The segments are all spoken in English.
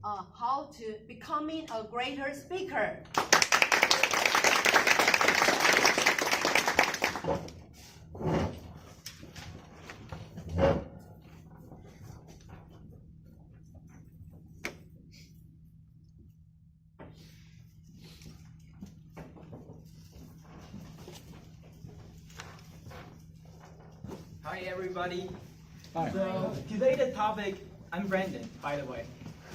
how to becoming a greater speaker. Hi everybody. Hi. So today the topic, I'm Brandon, by the way.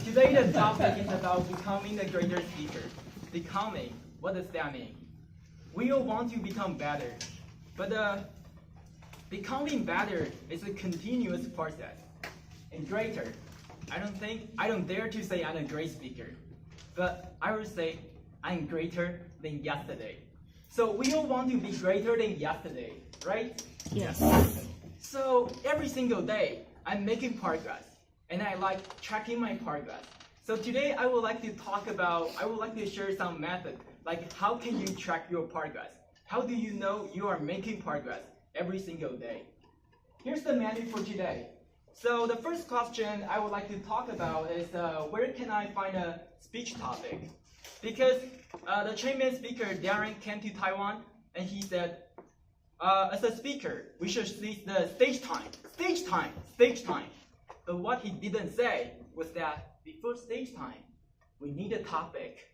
Today the topic is about becoming a greater speaker. Becoming, what does that mean? We all want to become better, but becoming better is a continuous process. And greater, I don't dare to say I'm a great speaker, but I would say I'm greater than yesterday. So we all want to be greater than yesterday, right? Yes. So every single day, I'm making progress, and I like tracking my progress. So today, I would like to share some method, like how can you track your progress? How do you know you are making progress every single day? Here's the method for today. So the first question I would like to talk about is where can I find a speech topic? Because the Chinese speaker Darren came to Taiwan, and he said, as a speaker, we should seize the stage time. But what he didn't say was that before stage time, we need a topic.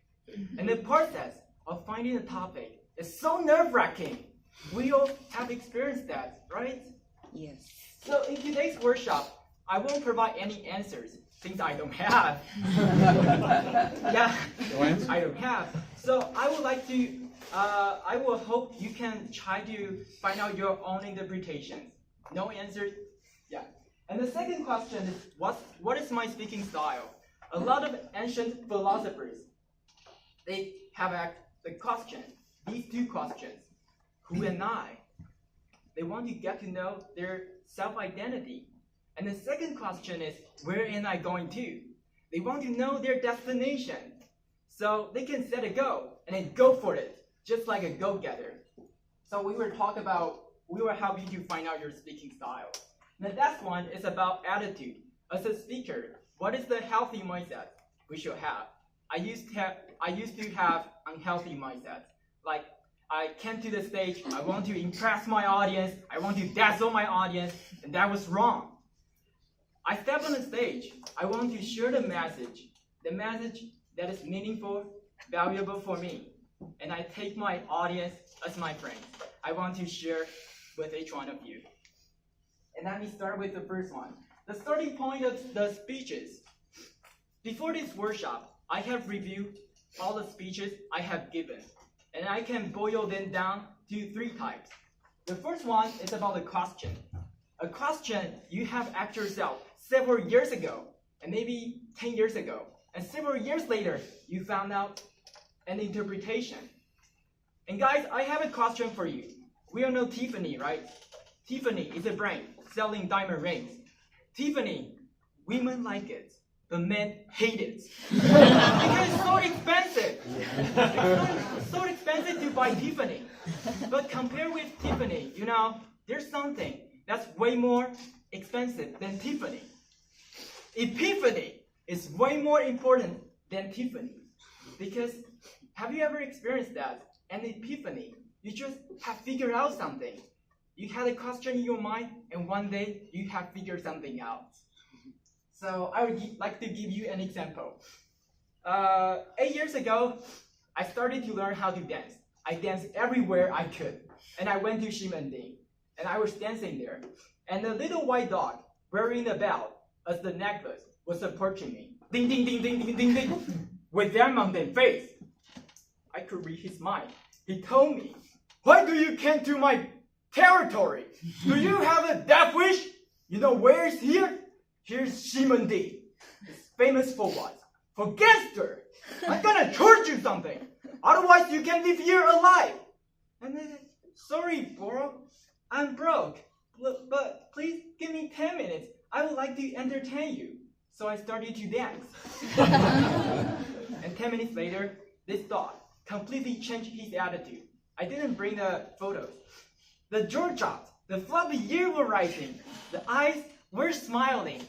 And the process of finding a topic is so nerve-wracking. We all have experienced that, right? Yes. So in today's workshop, I won't provide any answers since I don't have. Yeah, I don't have. So I would like to I will hope you can try to find out your own interpretations. No answers? Yeah. And the second question is, what is my speaking style? A lot of ancient philosophers, they have asked the question, these two questions, who am I? They want to get to know their self-identity. And the second question is, where am I going to? They want to know their destination. So they can set a goal and then go for it, just like a go-getter. So we will help you to find out your speaking style. The next one is about attitude. As a speaker, what is the healthy mindset we should have? I used to have unhealthy mindset. Like, I came to the stage, I want to impress my audience, I want to dazzle my audience, and that was wrong. I step on the stage, I want to share the message that is meaningful, valuable for me. And I take my audience as my friend. I want to share with each one of you. And let me start with the first one. The starting point of the speeches. Before this workshop, I have reviewed all the speeches I have given. And I can boil them down to 3 types. The first one is about a question. A question you have asked yourself several years ago, and maybe 10 years ago. And several years later, you found out an interpretation. And guys, I have a question for you. We all know Tiffany, right? Tiffany is a brand selling diamond rings. Tiffany, women like it, but men hate it. Because it's so expensive. It's so expensive to buy Tiffany. But compared with Tiffany, there's something that's way more expensive than Tiffany. Epiphany is way more important than Tiffany. Because have you ever experienced that? An epiphany. You just have figured out something. You had a question in your mind, and one day you have figured something out. So I would like to give you an example. 8 years ago, I started to learn how to dance. I danced everywhere I could. And I went to Ximending, and I was dancing there. And a little white dog wearing a belt as the necklace was approaching me. Ding, ding, ding, ding, ding, ding, ding. With that mountain face. I could read his mind. He told me, "Why do you come to my territory? Do you have a death wish? You know where is here? Here's Ximending. It's famous for what? For gangster. I'm gonna charge you something. Otherwise you can't live here alive." And then, "Sorry, bro. I'm broke. But please give me 10 minutes. I would like to entertain you." So I started to dance. And 10 minutes later, this dog completely changed his attitude. I didn't bring the photos. The jaw dropped, the fluffy ear were rising, the eyes were smiling.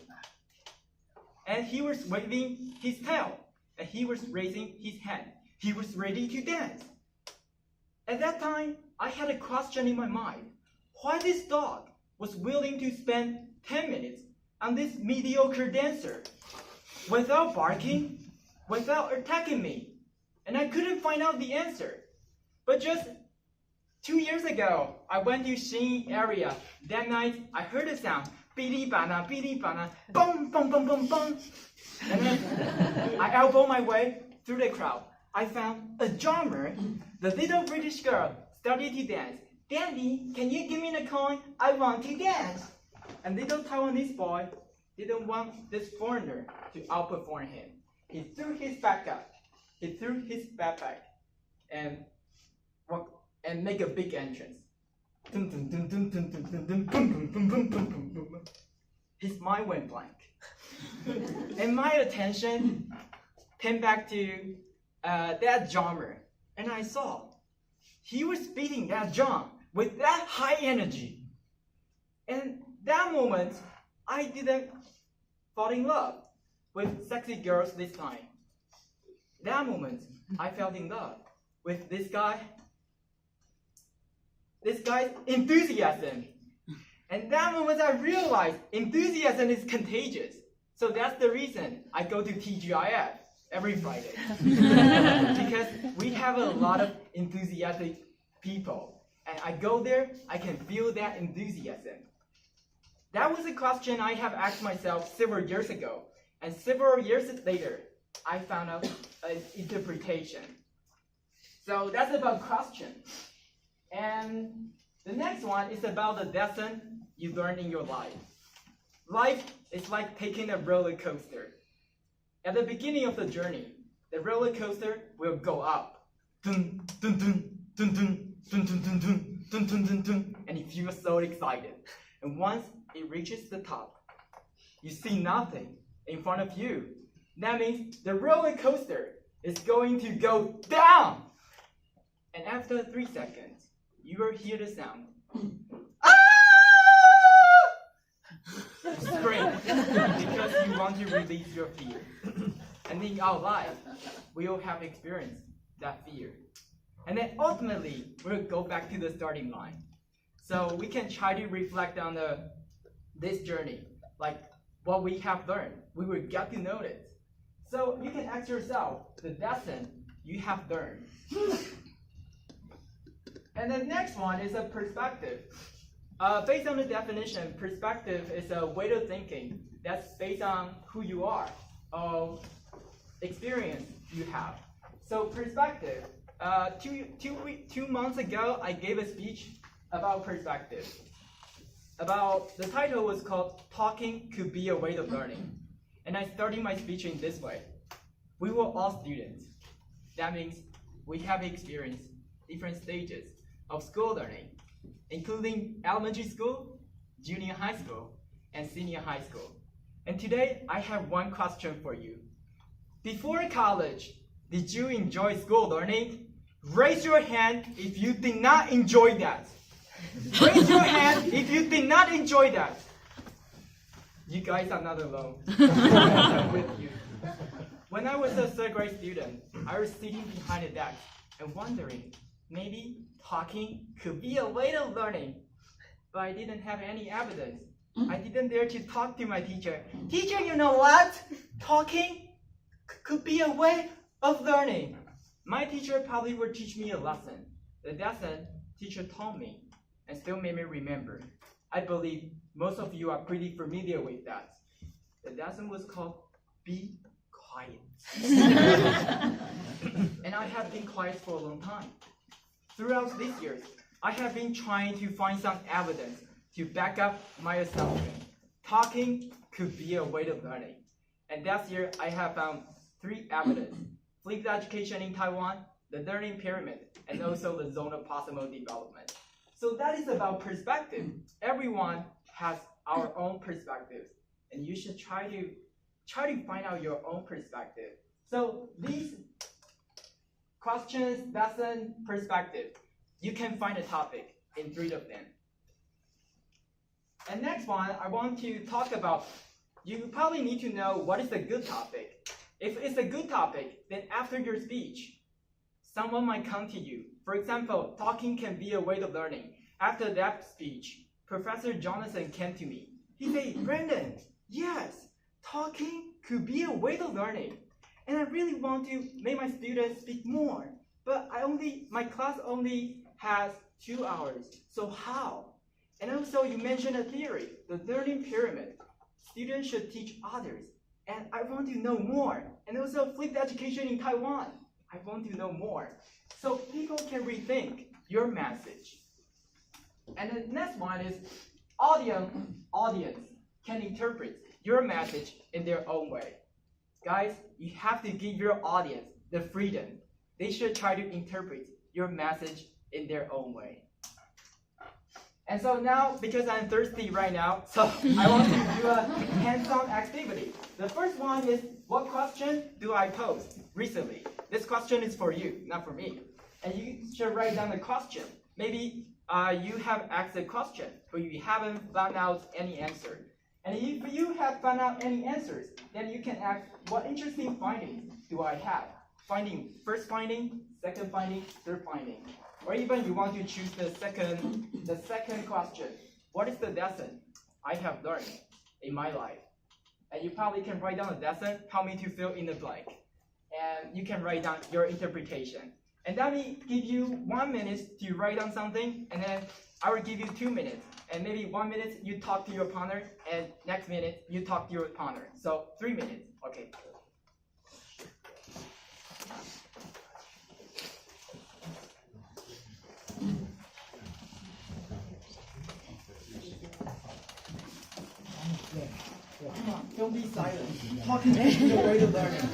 and he was waving his tail, and he was raising his hand. He was ready to dance. At that time, I had a question in my mind. Why this dog was willing to spend 10 minutes on this mediocre dancer without barking, without attacking me? And I couldn't find out the answer. But just 2 years ago, I went to Xin area. That night, I heard a sound, bidi bana, bum, bum, bum, bum, bum. And then I elbowed my way through the crowd. I found a drummer. The little British girl started to dance. Daddy, can you give me the coin? I want to dance. And little Taiwanese boy didn't want this foreigner to outperform him. He threw his back up. He threw his backpack and make a big entrance. His mind went blank. And my attention came back to that drummer, and I saw he was beating that drum with that high energy. And that moment, I didn't fall in love with sexy girls this time. That moment, I fell in love with this guy's enthusiasm. And that moment, I realized enthusiasm is contagious. So that's the reason I go to TGIF every Friday. Because we have a lot of enthusiastic people. And I go there, I can feel that enthusiasm. That was a question I have asked myself several years ago. And several years later, I found out an interpretation. So that's about question. And the next one is about the lesson you learn in your life. Life is like taking a roller coaster. At the beginning of the journey, the roller coaster will go up. Dun, dun, dun, dun, dun, dun, dun, dun, dun, dun, dun, dun, dun, and you feel so excited. And once it reaches the top, you see nothing in front of you. That means the roller coaster is going to go down. And after 3 seconds, you will hear the sound. Ah! Scream, because you want to release your fear. And in our life, we all have experienced that fear. And then ultimately, we'll go back to the starting line. So we can try to reflect on this journey, like what we have learned. We will get to know it. So you can ask yourself the lesson you have learned. And the next one is a perspective. Based on the definition, perspective is a way of thinking that's based on who you are or experience you have. So perspective. 2 months ago, I gave a speech about perspective. The title was called "Talking Could Be a Way of Learning," and I started my speech in this way: we were all students. That means we have experienced different stages of school learning, including elementary school, junior high school, and senior high school. And today, I have one question for you. Before college, did you enjoy school learning? Raise your hand if you did not enjoy that. Raise your hand if you did not enjoy that. You guys are not alone. I'm with you. When I was a third grade student, I was sitting behind a desk and wondering, maybe talking could be a way of learning. But I didn't have any evidence. I didn't dare to talk to my teacher. Teacher, you know what? Talking could be a way of learning. My teacher probably would teach me a lesson. The lesson teacher told me and still made me remember. I believe most of you are pretty familiar with that. The lesson was called Be Quiet. And I have been quiet for a long time. Throughout these years, I have been trying to find some evidence to back up my assumption. Talking could be a way of learning. And that year, I have found 3 evidence: flipped education in Taiwan, the learning pyramid, and also the zone of possible development. So that is about perspective. Everyone has our own perspectives, and you should try to find out your own perspective. So these questions, lesson, perspective, you can find a topic in 3 of them. And next one, I want to talk about you probably need to know what is a good topic. If it's a good topic, then after your speech, someone might come to you. For example, talking can be a way of learning. After that speech, Professor Jonathan came to me. He said, Brandon, yes, talking could be a way of learning. And I really want to make my students speak more. But my class only has 2 hours. So how? And also you mentioned a theory, the learning pyramid. Students should teach others. And I want to know more. And also flipped education in Taiwan. I want to know more. So people can rethink your message. And the next one is audience can interpret your message in their own way. Guys, you have to give your audience the freedom. They should try to interpret your message in their own way. And so now, because I'm thirsty right now, so I want to do a hands-on activity. The first one is, what question do I pose recently? This question is for you, not for me. And you should write down the question. Maybe you have asked a question, but you haven't found out any answer. And if you have found out any answers, then you can ask, what interesting findings do I have? First finding, second finding, third finding. Or even you want to choose the second question. What is the lesson I have learned in my life? And you probably can write down a lesson, help me to fill in the blank. And you can write down your interpretation. And that will give you 1 minute to write down something, and then I will give you 2 minutes. And maybe 1 minute you talk to your partner, and next minute you talk to your partner. So 3 minutes, okay. Come on, don't be silent. Talking is the way to learning.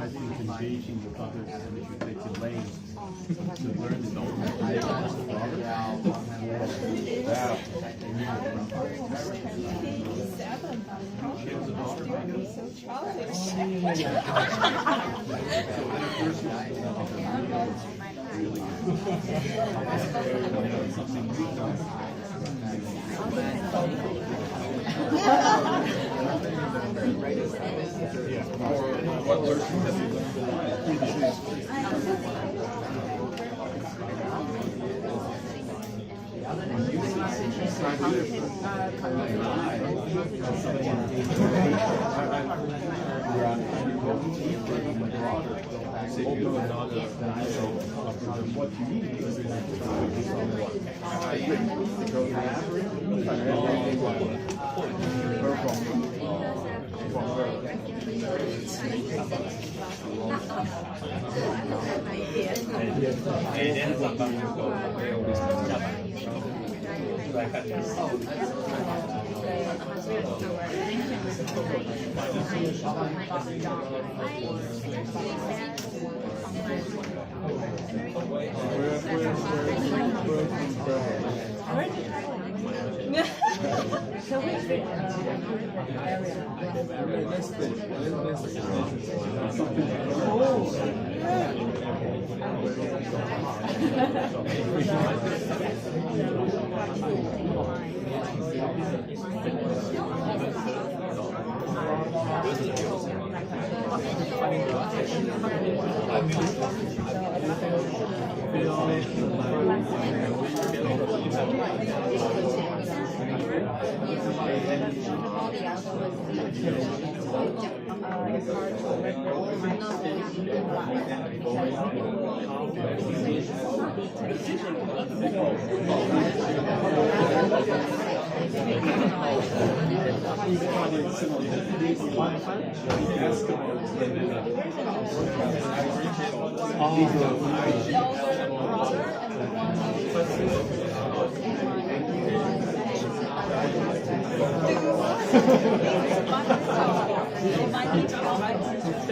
I think engaging with others and if you take the lanes to learn the what you need is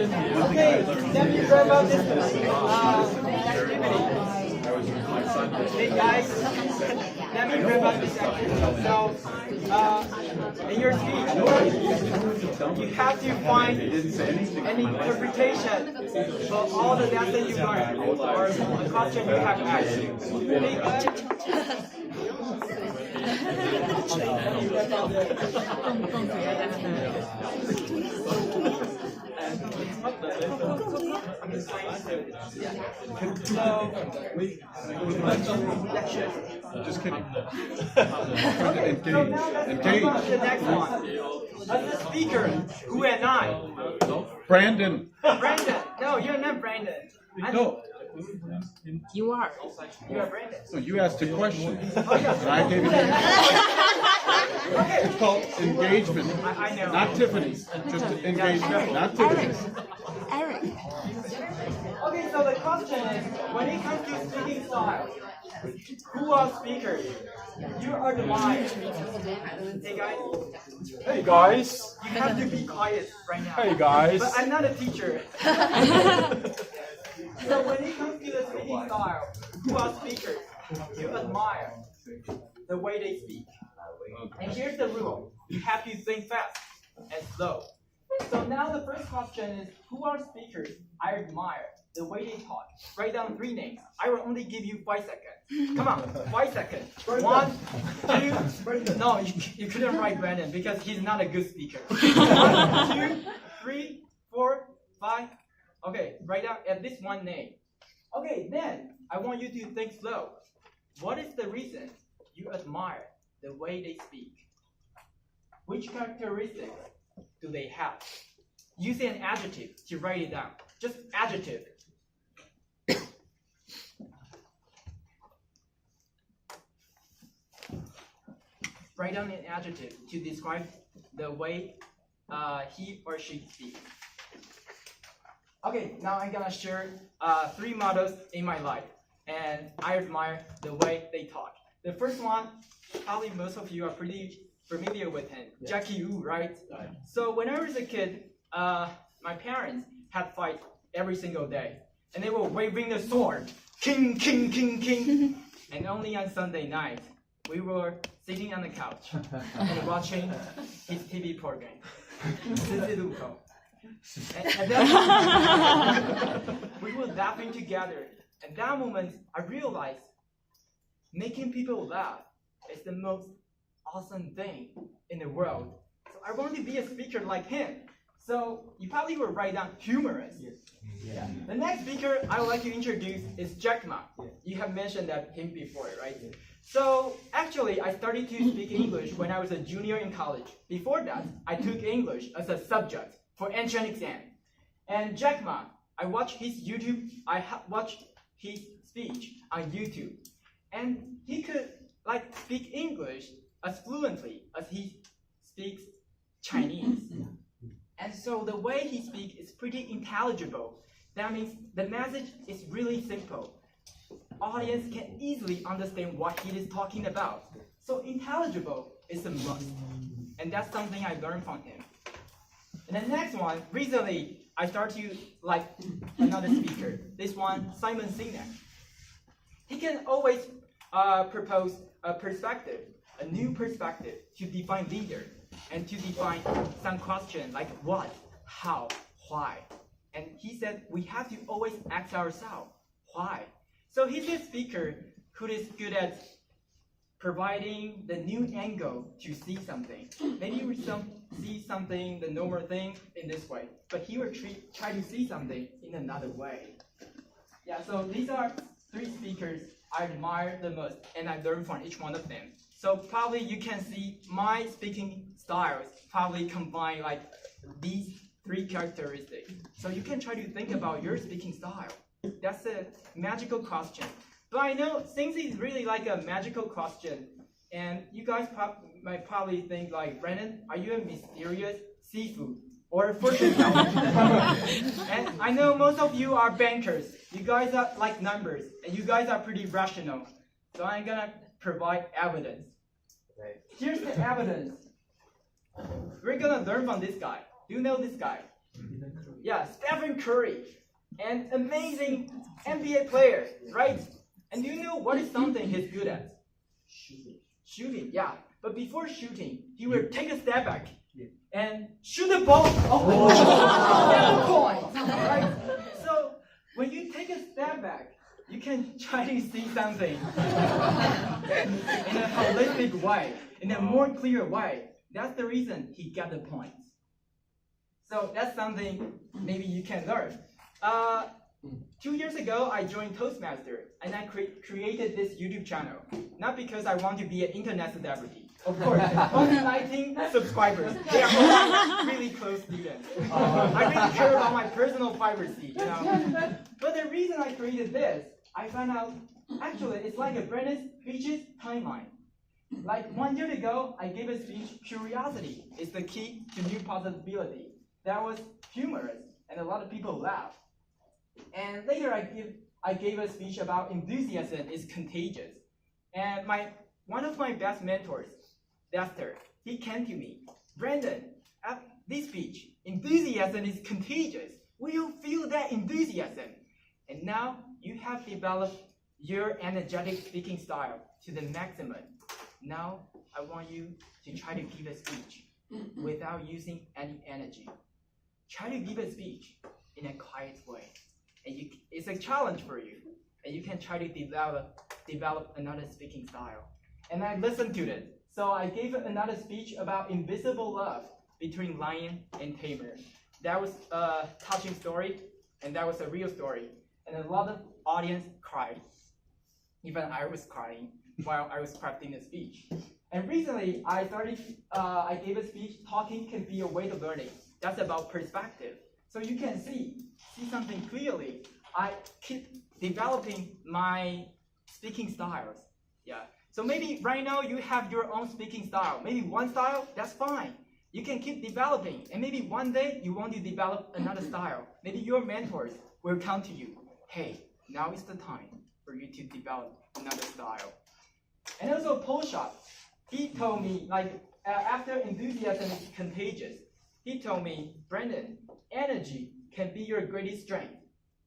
Okay, let me wrap up this activity. Hey guys, let me wrap up this activity. So, in your speech, you have to find an interpretation of all the lessons you learned or the question you have asked. Really good? Just kidding. So now let's move on to the next one. As the speaker, who am I? Brandon. Brandon. No, you're not Brandon. No. You are. You are Brandon. So you asked a question. Oh, yes. And I gave you the answer. Okay. It's called engagement. I know. Not Tiffany's. Just engagement. Not Tiffany's. Eric. Okay, so the question is, when it comes to speaking style, who are speakers you admire? Hey guys. Hey guys. You have to be quiet right now. Hey guys. But I'm not a teacher. So when it comes to the speaking style, who are speakers you admire? The way they speak. And here's the rule. You have to think fast and slow. So now the first question is, who are speakers I admire? The way they talk. Write down 3 names. I will only give you 5 seconds. Come on, 5 seconds. 1, 2, no, you couldn't write Brandon because he's not a good speaker. 1, 2, 3, 4, 5. Okay, write down at least 1 name. Okay, then I want you to think slow. What is the reason you admire the way they speak? Which characteristics do they have? Use an adjective to write it down. Just adjective. Write down an adjective to describe the way he or she speaks. Okay, now I'm gonna share 3 models in my life, and I admire the way they talk. The first one, probably most of you are pretty familiar with him, Jackie Wu, right? So when I was a kid, my parents had fight every single day, and they were waving the sword, king, king, king, king. And only on Sunday night, we were sitting on the couch and watching his TV program, 十字路口. And then we were laughing together. At that moment, I realized making people laugh is the most awesome thing in the world. So I want to be a speaker like him. So you probably will write down humorous. Yes. Yeah. The next speaker I would like to introduce is Jack Ma. You have mentioned that him before, right? So actually, I started to speak English when I was a junior in college. Before that, I took English as a subject for entrance exam. And Jack Ma, I watched his watched his speech on YouTube, and he could speak English as fluently as he speaks Chinese. And so the way he speaks is pretty intelligible. That means the message is really simple. Audience can easily understand what he is talking about. So intelligible is a must. And that's something I learned from him. And the next one, recently, I started to like another speaker. This one, Simon Sinek. He can always propose a perspective, a new perspective to define leader and to define some question like what, how, why. And he said we have to always ask ourselves, why? So he's a speaker who is good at providing the new angle to see something. Maybe we see something, the normal thing, in this way, but he will try to see something in another way. Yeah, so these are 3 speakers I admire the most, and I learn from each one of them. So probably you can see my speaking styles probably combine like these 3 characteristics. So you can try to think about your speaking style. That's a magical question. But I know since it's really like a magical question, and you guys might probably think like, Brandon, are you a mysterious seafood or a fortune teller? And I know most of you are bankers. You guys are like numbers, and you guys are pretty rational. So I'm gonna provide evidence. Here's the evidence. We're gonna learn from this guy. Do you know this guy? Yeah, Stephen Curry, an amazing NBA player, right? And do you know what is something he's good at? Shooting, yeah. But before shooting, he would take a step back and shoot the ball. Oh, get the point, right? So when you take a step back, you can try to see something in a holistic way, in a more clear way. That's the reason he got the points. So that's something maybe you can learn. 2 years ago, I joined Toastmaster, and I created this YouTube channel. Not because I want to be an internet celebrity. Of course, only 19 subscribers. They are all really close students. I really care about my personal privacy, you know. But the reason I created this, I found out, actually, it's like a Brandon speech's timeline. Like 1 year ago, I gave a speech, Curiosity is the key to new possibility. That was humorous, and a lot of people laughed. And later, I gave a speech about Enthusiasm is contagious. And one of my best mentors, Dexter, he came to me, Brandon, at this speech, enthusiasm is contagious. Will you feel that enthusiasm? And now you have developed your energetic speaking style to the maximum. Now I want you to try to give a speech without using any energy. Try to give a speech in a quiet way. And it's a challenge for you. And you can try to develop another speaking style. And I listened to it. So I gave another speech about invisible love between lion and tamer. That was a touching story, and that was a real story. And a lot of audience cried. Even I was crying while I was crafting the speech. And recently, I gave a speech, talking can be a way to learning. That's about perspective. So you can see something clearly. I keep developing my speaking styles. Yeah. So maybe right now you have your own speaking style. Maybe one style, that's fine. You can keep developing. And maybe one day you want to develop another style. Maybe your mentors will come to you. Hey, now is the time for you to develop another style. And also Paul Shop, he told me, after enthusiasm is contagious, he told me, Brandon, energy can be your greatest strength,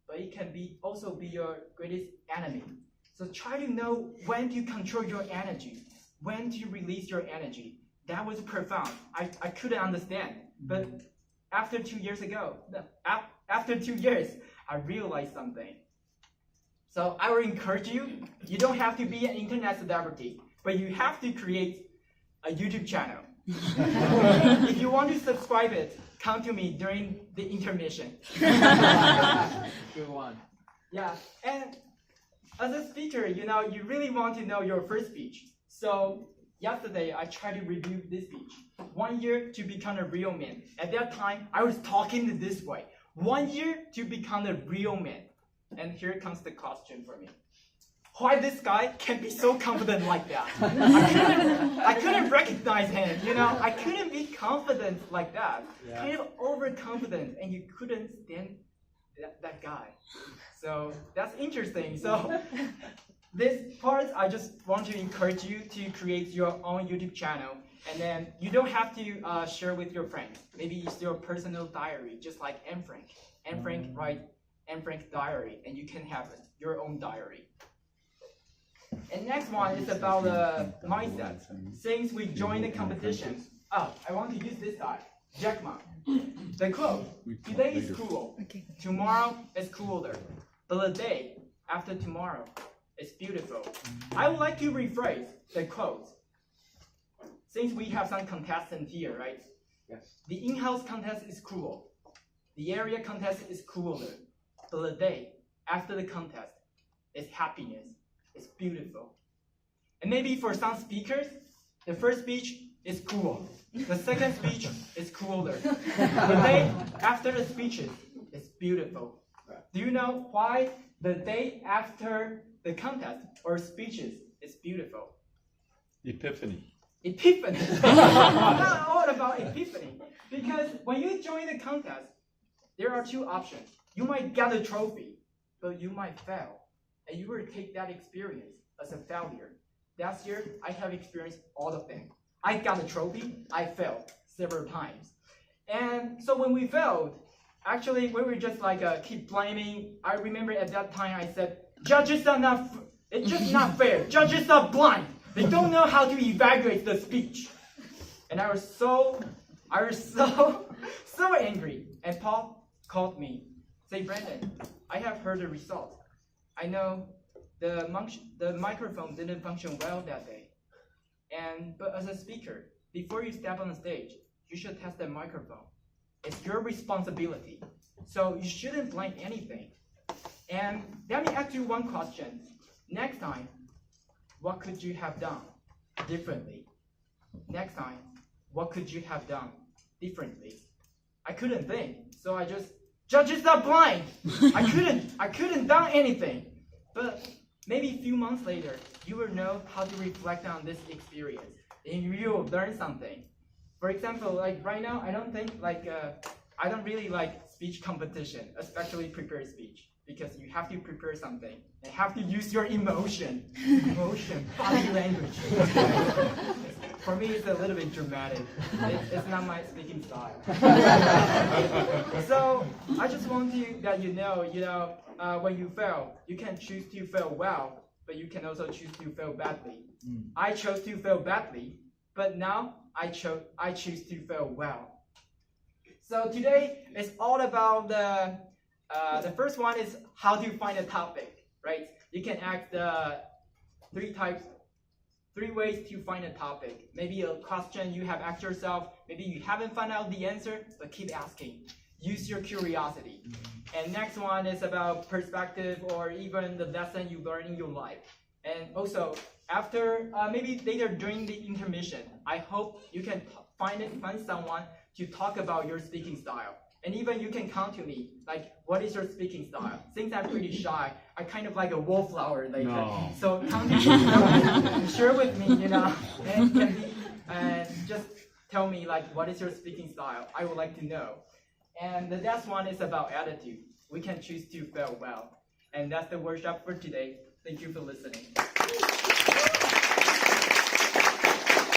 but it can also be your greatest enemy. So try to know when to control your energy, when to release your energy. That was profound. I couldn't understand. But after 2 years, I realized something. So I will encourage you, you don't have to be an internet celebrity, but you have to create a YouTube channel. If you want to subscribe it, come to me during the intermission. Good one. Yeah, and as a speaker, you really want to know your first speech. So yesterday, I tried to review this speech. 1 year to become a real man. At that time, I was talking this way. 1 year to become a real man. And here comes the question for me. Why this guy can be so confident like that? I couldn't recognize him, I couldn't be confident like that. Yeah. Kind of overconfident, and you couldn't stand that guy. So that's interesting. So this part, I just want to encourage you to create your own YouTube channel. And then you don't have to share with your friends. Maybe it's your personal diary, just like Anne Frank. Anne Frank write Anne Frank's diary, and you can have your own diary. And next one is about mindset. Since we joined the competition, I want to use this guy, Jack Ma. The quote, today is cool, tomorrow is cooler, but the day after tomorrow is beautiful. I would like to rephrase the quote. Since we have some contestants here, right? Yes. The in-house contest is cool. The area contest is cooler. But the day after the contest is happiness. It's beautiful. And maybe for some speakers, the first speech is cool. The second speech is cooler. The day after the speeches is beautiful. Do you know why the day after the contest or speeches is beautiful? Epiphany. Epiphany. Not all about epiphany. Because when you join the contest, there are two options. You might get a trophy, but you might fail. And you will take that experience as a failure. Last year, I have experienced all of them. I got a trophy, I failed several times. And so when we failed, actually, we were just like keep blaming. I remember at that time I said, judges are not, it's just not fair. Judges are blind. They don't know how to evaluate the speech. And I was so angry. And Paul called me, say, Brandon, I have heard the results. I know the microphone didn't function well that day. But as a speaker, before you step on the stage, you should test the microphone. It's your responsibility. So you shouldn't blame anything. And let me ask you one question. Next time, what could you have done differently? Next time, what could you have done differently? I couldn't think, so I just, judges are blind. I couldn't done anything. But maybe a few months later, you will know how to reflect on this experience, and you will learn something. For example, like right now, I don't really like speech competition, especially prepared speech, because you have to prepare something and have to use your emotion, body language. For me, it's a little bit dramatic. It's not my speaking style. So I just want that you know, when you fail, you can choose to fail well, but you can also choose to fail badly. I chose to fail badly, but now I choose to fail well. So today is all about the first one is how to find a topic, right? You can ask the three ways to find a topic. Maybe a question you have asked yourself, maybe you haven't found out the answer, but keep asking. Use your curiosity. And next one is about perspective or even the lesson you learn in your life. And also, after, maybe later during the intermission, I hope you can find someone to talk about your speaking style. And even you can come to me, like, what is your speaking style? Since I'm pretty shy, I kind of like a wallflower later. No. So come to me, share with me, and can be, just tell me, like, what is your speaking style? I would like to know. And the last one is about attitude. We can choose to fail well. And that's the workshop for today. Thank you for listening.